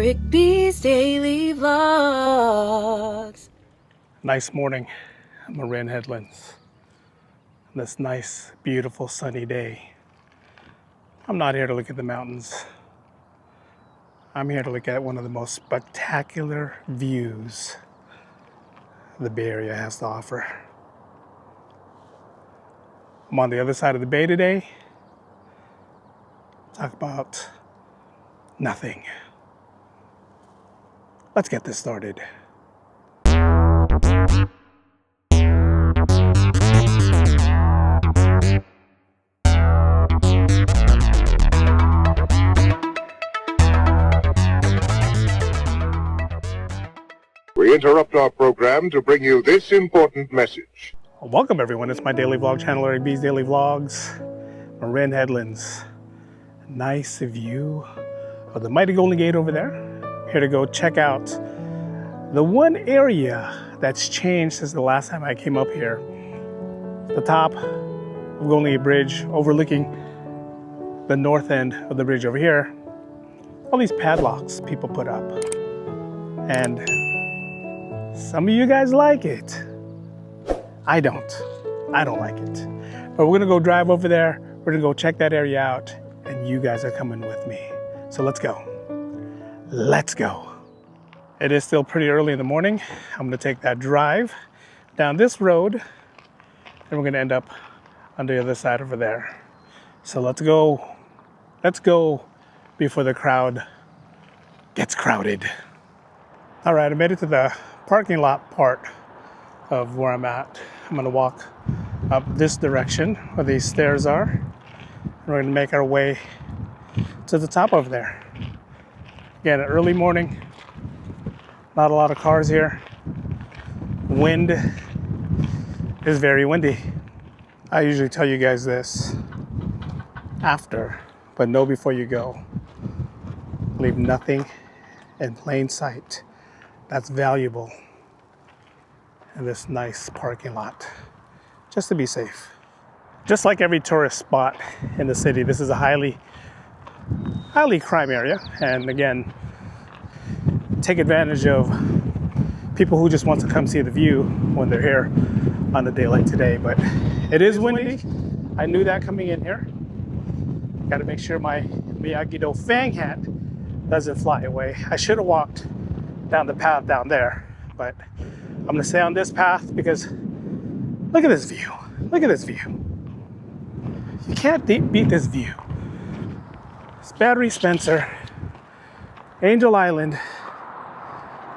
Rick B's Daily Vlogs. Nice morning, Marin Headlands. This nice, beautiful, sunny day. I'm not here to look at the mountains. I'm here to look at one of the most spectacular views the Bay Area has to offer. I'm on the other side of the bay today. Talk about nothing. Let's get this started. We interrupt our program to bring you this important message. Welcome everyone, it's my daily vlog channel, Rick B's Daily Vlogs, Marin Headlands. Nice view of the mighty Golden Gate over there. Here to go check out the one area that's changed since the last time I came up here. The top of Golden Gate Bridge overlooking the north end of the bridge over here. All these padlocks people put up. And some of you guys like it. I don't like it. But we're gonna go drive over there. We're gonna go check that area out and you guys are coming with me. So let's go. Let's go. It is still pretty early in the morning. I'm gonna take that drive down this road and we're gonna end up on the other side over there. So let's go. Let's go before the crowd gets crowded. All right, I made it to the parking lot part of where I'm at. I'm gonna walk up this direction where these stairs are. And we're gonna make our way to the top over there. Again, early morning, not a lot of cars here. Wind is very windy. I usually tell you guys this after, but know before you go. Leave nothing in plain sight that's valuable in this nice parking lot, just to be safe. Just like every tourist spot in the city, this is a highly crime area. And again, take advantage of people who just want to come see the view when they're here on a day like today. But it is windy. I knew that coming in here. Got to make sure my Miyagi-Do fang hat doesn't fly away. I should have walked down the path down there, but I'm gonna stay on this path because look at this view. Look at this view. You can't beat this view. It's Battery Spencer, Angel Island,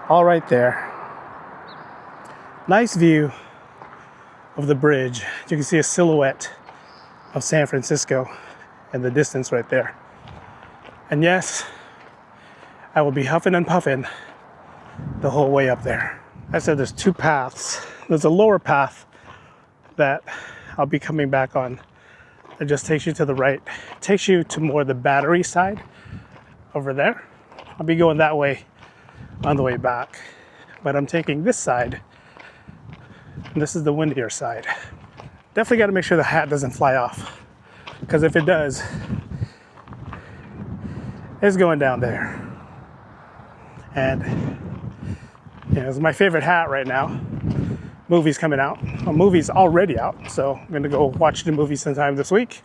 all right there. Nice view of the bridge. You can see a silhouette of San Francisco in the distance right there. And yes, I will be huffing and puffing the whole way up there. I said there's two paths. There's a lower path that I'll be coming back on. It just takes you to the right. It takes you to more the Battery side over there. I'll be going that way on the way back. But I'm taking this side. And this is the windier side. Definitely got to make sure the hat doesn't fly off. Because if it does, it's going down there. And it's my favorite hat right now. Movie's coming out. Well, movie's already out, so I'm gonna go watch the movie sometime this week.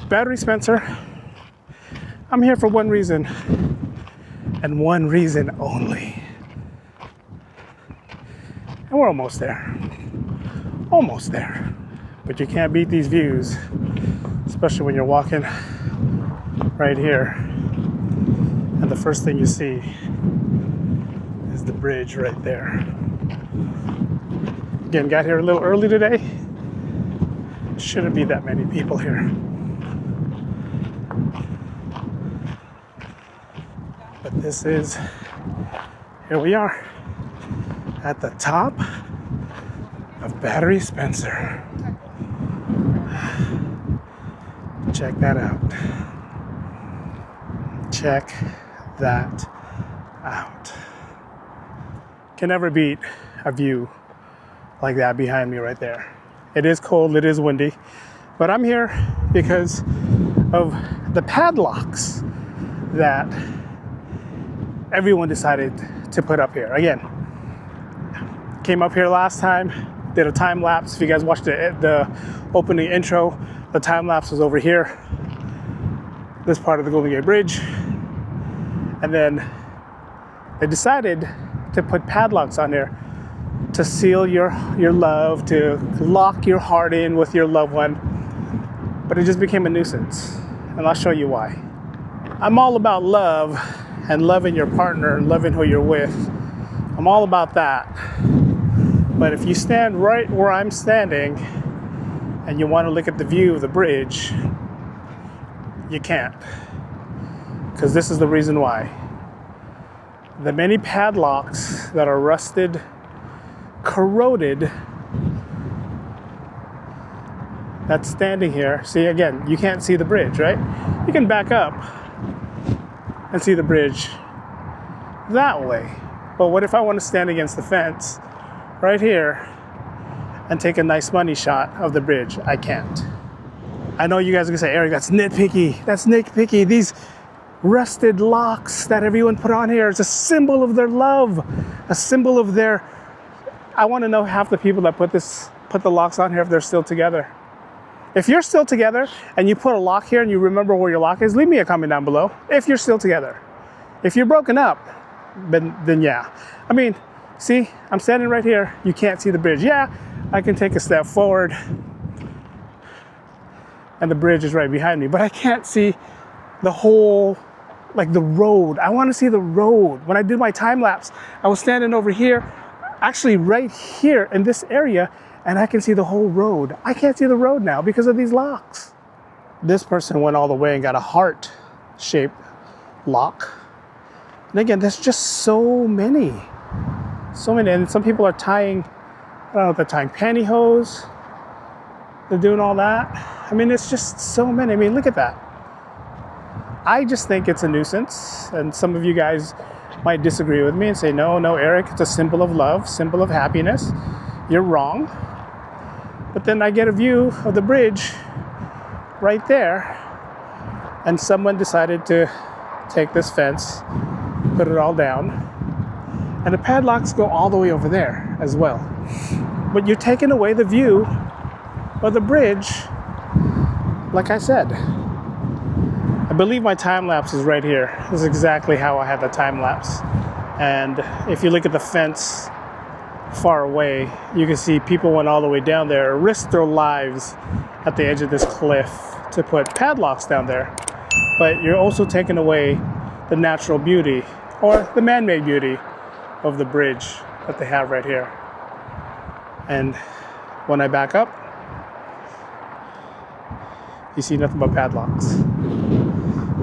Battery Spencer. I'm here for one reason, and one reason only. And we're almost there. Almost there. But you can't beat these views, especially when you're walking right here. And the first thing you see is the bridge right there. Again, got here a little early today. Shouldn't be that many people here. But this is, here we are at the top of Battery Spencer. Check that out. Check that out. Can never beat a view like that behind me right there. It is cold, it is windy, but I'm here because of the padlocks that everyone decided to put up here. Again, came up here last time, did a time lapse. If you guys watched the opening intro, the time lapse was over here, this part of the Golden Gate Bridge. And then they decided to put padlocks on here to seal your love, to lock your heart in with your loved one. But it just became a nuisance. And I'll show you why. I'm all about love and loving your partner and loving who you're with. I'm all about that. But if you stand right where I'm standing and you want to look at the view of the bridge, you can't. Because this is the reason why. The many padlocks that are rusted, corroded, that's standing here. See, again, you can't see the bridge, right? You can back up and see the bridge that way. But what if I want to stand against the fence right here and take a nice money shot of the bridge? I can't. I know you guys are gonna say, Eric, that's nitpicky. That's nitpicky. These rusted locks that everyone put on here is a symbol of their love, a symbol of their... I want to know half the people that put the locks on here if they're still together. If you're still together and you put a lock here and you remember where your lock is, leave me a comment down below if you're still together. If you're broken up, then yeah. I mean, see, I'm standing right here. You can't see the bridge. Yeah, I can take a step forward and the bridge is right behind me, but I can't see the whole, like the road. I want to see the road. When I did my time lapse, I was standing over here, actually right here in this area, and I can see the whole road. I can't see the road now because of these locks. This person went all the way and got a heart-shaped lock. And again, there's just so many. So many. And some people are tying, I don't know if they're tying pantyhose. They're doing all that. I mean, it's just so many. I mean, look at that. I just think it's a nuisance. And some of you guys might disagree with me and say, no, Eric, it's a symbol of love, symbol of happiness. You're wrong. But then I get a view of the bridge right there, and someone decided to take this fence, put it all down, and the padlocks go all the way over there as well. But you're taking away the view of the bridge, like I said. I believe my time lapse is right here. This is exactly how I had the time lapse. And if you look at the fence far away, you can see people went all the way down there, risked their lives at the edge of this cliff to put padlocks down there. But you're also taking away the natural beauty or the man-made beauty of the bridge that they have right here. And when I back up, you see nothing but padlocks.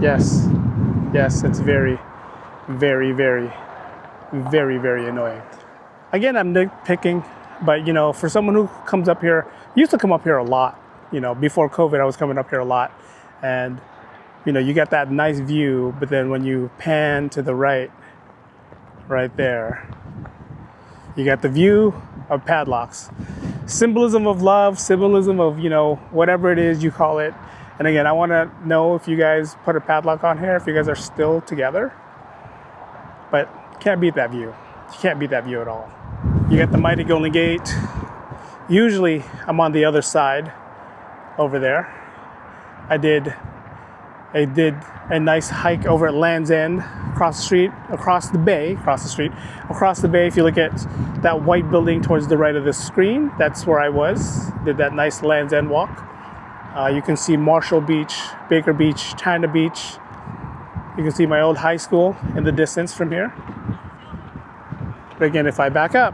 Yes, it's very, very, very, very, very annoying. Again, I'm nitpicking, but you know, for someone who comes up here, used to come up here a lot, you know, before COVID, I was coming up here a lot. And, you know, you got that nice view, but then when you pan to the right there, you got the view of padlocks. Symbolism of love, symbolism of, you know, whatever it is you call it. And again, I want to know if you guys put a padlock on here, if you guys are still together. But can't beat that view. You can't beat that view at all. You got the mighty Golden Gate. Usually I'm on the other side over there. I did a nice hike over at Land's End, across the street, across the bay. If you look at that white building towards the right of the screen, that's where I was. Did that nice Land's End walk. You can see Marshall Beach, Baker Beach, China Beach. You can see my old high school in the distance from here. But again, if I back up,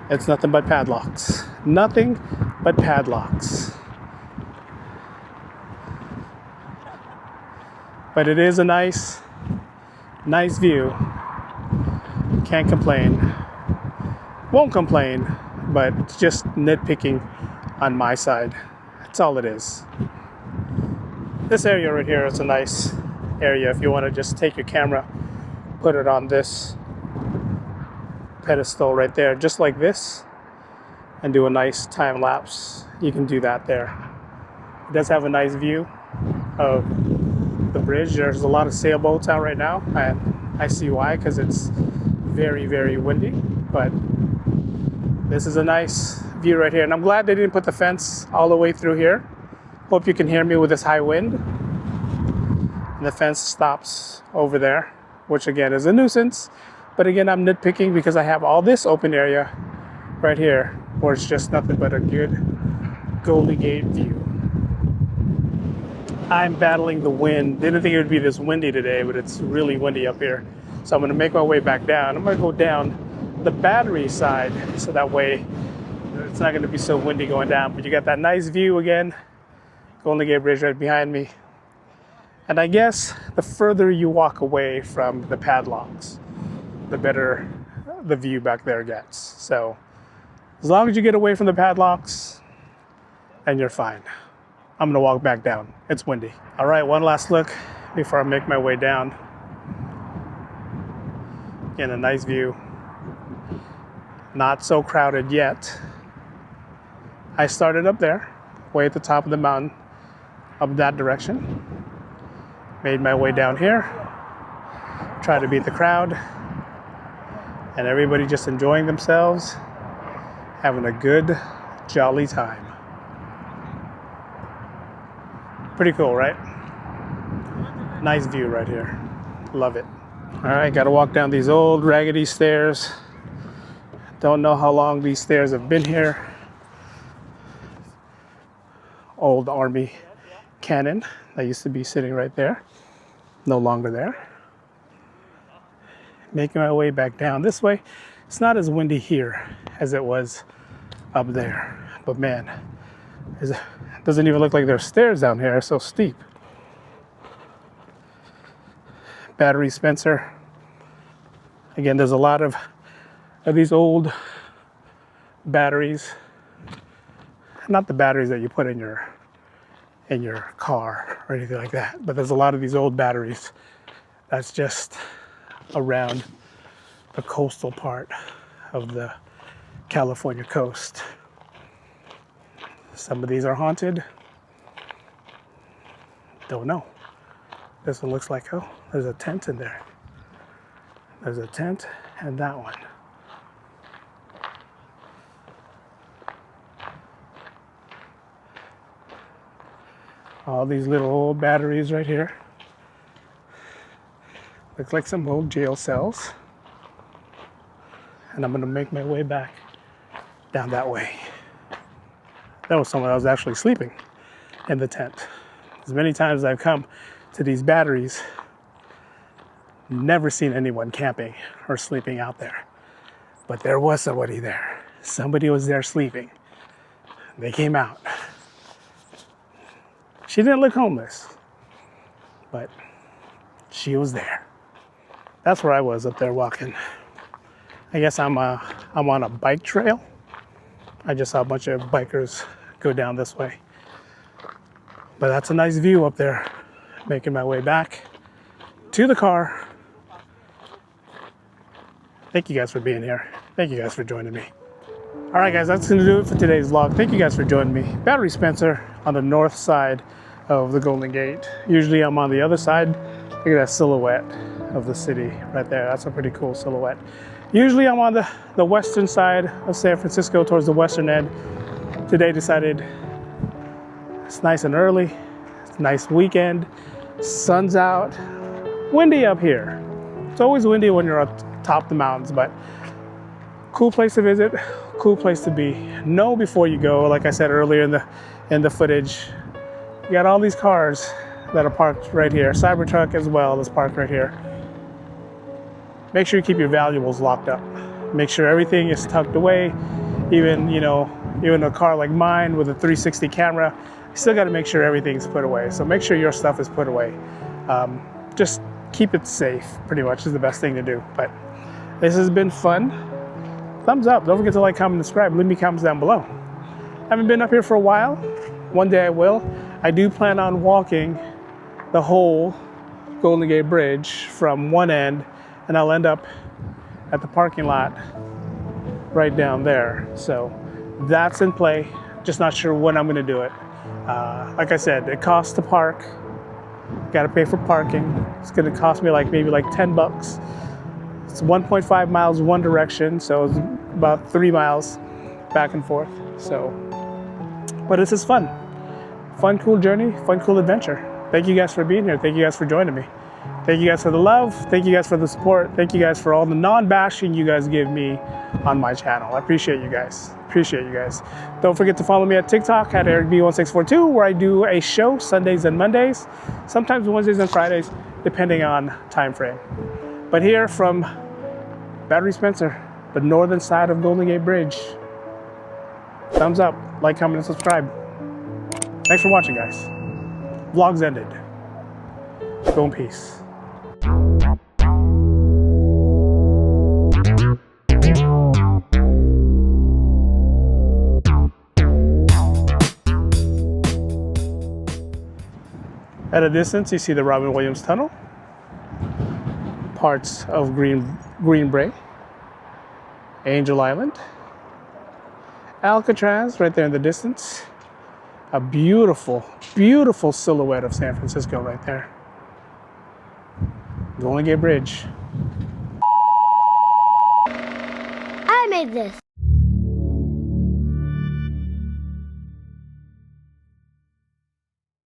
it's nothing but padlocks. Nothing but padlocks. But it is a nice view. Can't complain. Won't complain, but it's just nitpicking on my side. That's all it is. This area right here is a nice area if you want to just take your camera, put it on this pedestal right there, just like this, and do a nice time lapse. You can do that there. It does have a nice view of the bridge. There's a lot of sailboats out right now, and I see why, because it's very, very windy. But this is a nice view right here. And I'm glad they didn't put the fence all the way through here. Hope you can hear me with this high wind. And the fence stops over there, which again is a nuisance. But again, I'm nitpicking because I have all this open area right here where it's just nothing but a good Golden Gate view. I'm battling the wind. Didn't think it would be this windy today, but it's really windy up here. So I'm gonna make my way back down. I'm gonna go down the battery side so that way it's not gonna be so windy going down. But you got that nice view again. Golden Gate Bridge right behind me. And I guess the further you walk away from the Padlocks, the better the view back there gets. So as long as you get away from the Padlocks, and you're fine. I'm gonna walk back down. It's windy. All right, one last look before I make my way down. Again, a nice view. Not so crowded yet. I started up there, way at the top of the mountain, up that direction. Made my way down here. Tried to beat the crowd. And everybody just enjoying themselves, having a good, jolly time. Pretty cool, right? Nice view right here. Love it. All right, got to walk down these old raggedy stairs. Don't know how long these stairs have been here. Old Army cannon that used to be sitting right there. No longer there. Making my way back down this way. It's not as windy here as it was up there. But man, it doesn't even look like there's stairs down here. It's so steep. Battery Spencer. Again, there's a lot of these old batteries. Not the batteries that you put in your car or anything like that, but there's a lot of these old batteries that's just around the coastal part of the California coast. Some of these are haunted. Don't know. This one looks like, oh, there's a tent in there. There's a tent and that one. All these little old batteries right here. Looks like some old jail cells. And I'm gonna make my way back down that way. That was someone that was actually sleeping in the tent. As many times as I've come to these batteries, never seen anyone camping or sleeping out there. But there was somebody there. Somebody was there sleeping. They came out. She didn't look homeless, but she was there. That's where I was up there walking. I guess I'm on a bike trail. I just saw a bunch of bikers go down this way. But that's a nice view up there. Making my way back to the car. Thank you guys for being here. Thank you guys for joining me. All right, guys, that's going to do it for today's vlog. Thank you guys for joining me. Battery Spencer on the north side of the Golden Gate. Usually I'm on the other side. Look at that silhouette of the city right there. That's a pretty cool silhouette. Usually I'm on the western side of San Francisco towards the western end. Today decided it's nice and early. It's a nice weekend. Sun's out. Windy up here. It's always windy when you're on top of the mountains, but cool place to visit, cool place to be. Know before you go, like I said earlier in the footage, you got all these cars that are parked right here. Cybertruck as well is parked right here. Make sure you keep your valuables locked up. Make sure everything is tucked away. Even a car like mine with a 360 camera, you still got to make sure everything's put away. So make sure your stuff is put away. Just keep it safe, pretty much is the best thing to do. But this has been fun. Thumbs up. Don't forget to like, comment, and subscribe. Leave me comments down below. Haven't been up here for a while. One day I will. I do plan on walking the whole Golden Gate Bridge from one end, and I'll end up at the parking lot right down there. So that's in play. Just not sure when I'm going to do it. Like I said, it costs to park. Got to pay for parking. It's going to cost me like maybe like $10. It's 1.5 miles one direction, so it's about 3 miles back and forth. So, but this is fun. Fun, cool journey, fun, cool adventure. Thank you guys for being here. Thank you guys for joining me. Thank you guys for the love. Thank you guys for the support. Thank you guys for all the non-bashing you guys give me on my channel. I appreciate you guys. Appreciate you guys. Don't forget to follow me at TikTok at EricB1642, where I do a show Sundays and Mondays, sometimes Wednesdays and Fridays, depending on time frame. But here from Battery Spencer, the northern side of Golden Gate Bridge. Thumbs up, like, comment, and subscribe. Thanks for watching, guys. Vlog's ended. Go in peace. At a distance, you see the Robin Williams Tunnel, parts of Green Bay, Angel Island, Alcatraz right there in the distance. A beautiful, beautiful silhouette of San Francisco right there. Golden Gate Bridge. I made this.